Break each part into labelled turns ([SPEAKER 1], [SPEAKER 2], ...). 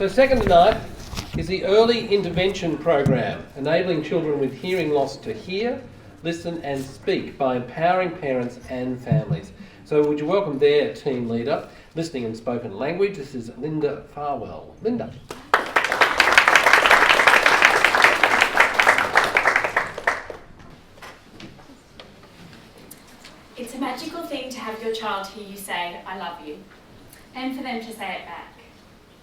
[SPEAKER 1] So second tonight is the Early Intervention Program, enabling children with hearing loss to hear, listen and speak by empowering parents and families. So would you welcome their team leader, Listening and Spoken Language. This is Linda Farwell. Linda.
[SPEAKER 2] It's a magical thing to have your child hear you say, "I love you," and for them to say it back.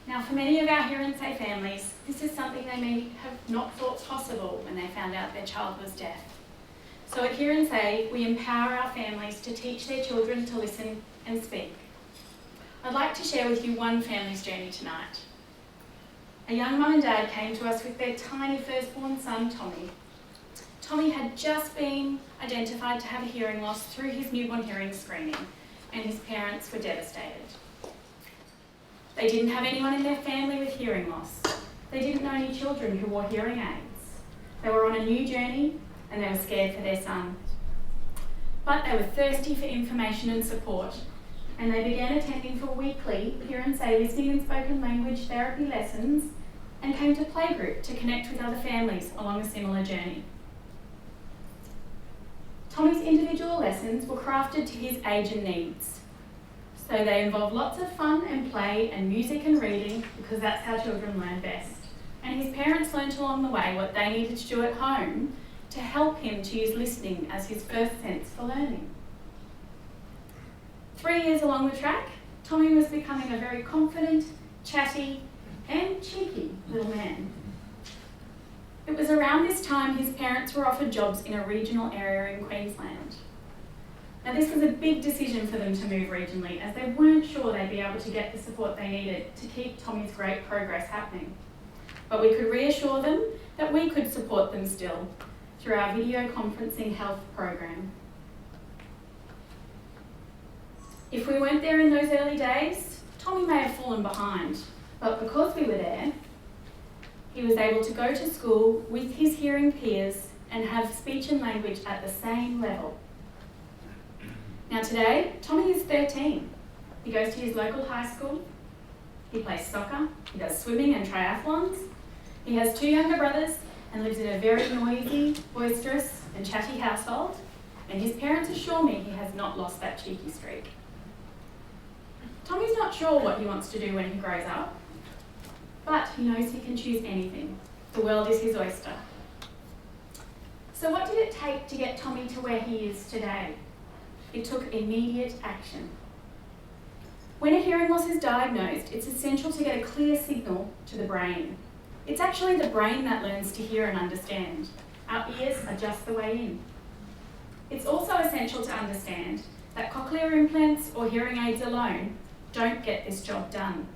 [SPEAKER 2] Now, for many of our Hear and Say families, this is something they may have not thought possible when they found out their child was deaf. So at Hear and Say, we empower our families to teach their children to listen and speak. I'd like to share with you one family's journey tonight. A young mum and dad came to us with their tiny firstborn son, Tommy. Tommy had just been identified to have a hearing loss through his newborn hearing screening, and his parents were devastated. They didn't have anyone in their family with hearing loss. They didn't know any children who wore hearing aids. They were on a new journey and they were scared for their son. But they were thirsty for information and support, and they began attending for weekly Hear and Say listening and spoken language therapy lessons and came to playgroup to connect with other families along a similar journey. Tommy's individual lessons were crafted to his age and needs. So they involve lots of fun and play and music and reading, because that's how children learn best. And his parents learnt along the way what they needed to do at home to help him to use listening as his first sense for learning. 3 years along the track, Tommy was becoming a very confident, chatty and cheeky little man. It was around this time his parents were offered jobs in a regional area in Queensland. Now, this was a big decision for them to move regionally, as they weren't sure they'd be able to get the support they needed to keep Tommy's great progress happening. But we could reassure them that we could support them still through our video conferencing health program. If we weren't there in those early days, Tommy may have fallen behind, but because we were there, he was able to go to school with his hearing peers and have speech and language at the same level. Now today, Tommy is 13. He goes to his local high school, he plays soccer, he does swimming and triathlons, he has 2 younger brothers and lives in a very noisy, boisterous and chatty household, and his parents assure me he has not lost that cheeky streak. Tommy's not sure what he wants to do when he grows up, but he knows he can choose anything. The world is his oyster. So what did it take to get Tommy to where he is today? It took immediate action. When a hearing loss is diagnosed, it's essential to get a clear signal to the brain. It's actually the brain that learns to hear and understand. Our ears are just the way in. It's also essential to understand that cochlear implants or hearing aids alone don't get this job done.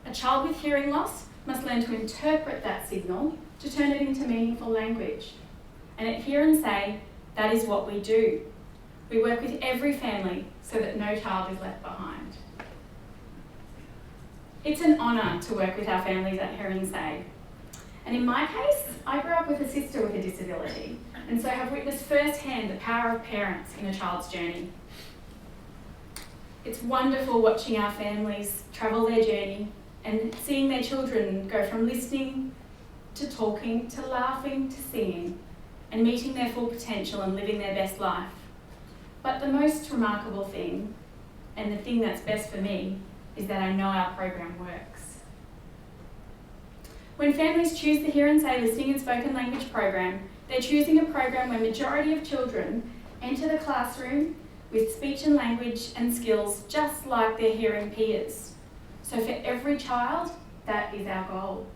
[SPEAKER 2] A child with hearing loss must learn to interpret that signal to turn it into meaningful language. And at Hear and Say, that is what we do. We work with every family so that no child is left behind. It's an honour to work with our families at Hear and Say. And in my case, I grew up with a sister with a disability, and so have witnessed firsthand the power of parents in a child's journey. It's wonderful watching our families travel their journey and seeing their children go from listening to talking to laughing to singing and meeting their full potential and living their best life. But the most remarkable thing, and the thing that's best for me, is that I know our program works. When families choose the Hear and Say Listening and Spoken Language program, they're choosing a program where majority of children enter the classroom with speech and language and skills just like their hearing peers. So for every child, that is our goal.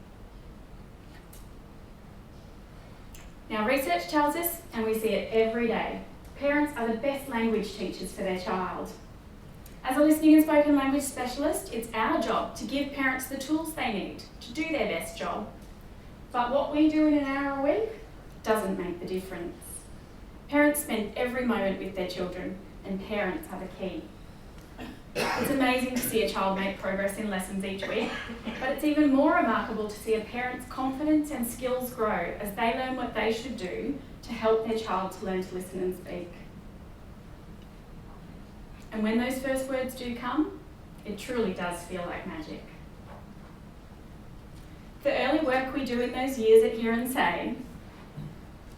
[SPEAKER 2] Now, research tells us, and we see it every day, parents are the best language teachers for their child. As a listening and spoken language specialist, it's our job to give parents the tools they need to do their best job. But what we do in an hour a week doesn't make the difference. Parents spend every moment with their children, and parents are the key. It's amazing to see a child make progress in lessons each week, but it's even more remarkable to see a parent's confidence and skills grow as they learn what they should do to help their child to learn to listen and speak. And when those first words do come, it truly does feel like magic. we do in those years at Hear and Say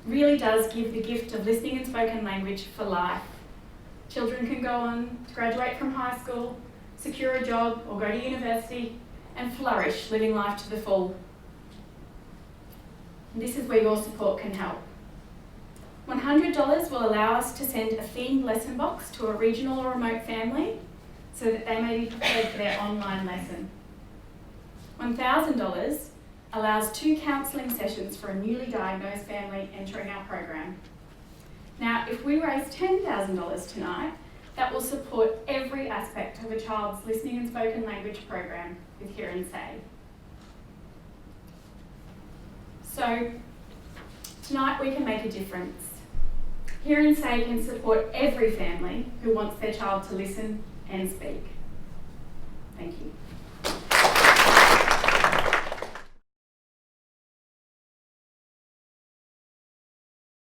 [SPEAKER 2] really does give the gift of listening and spoken language for life. Children can go on to graduate from high school, secure a job or go to university and flourish, living life to the full. And this is where your support can help. $100 will allow us to send a themed lesson box to a regional or remote family so that they may be prepared for their online lesson. $1,000 allows 2 counselling sessions for a newly diagnosed family entering our program. Now, if we raise $10,000 tonight, that will support every aspect of a child's listening and spoken language program with Hear and Say. So, tonight we can make a difference. Hear and Say can support every family who wants their child to listen and speak. Thank you.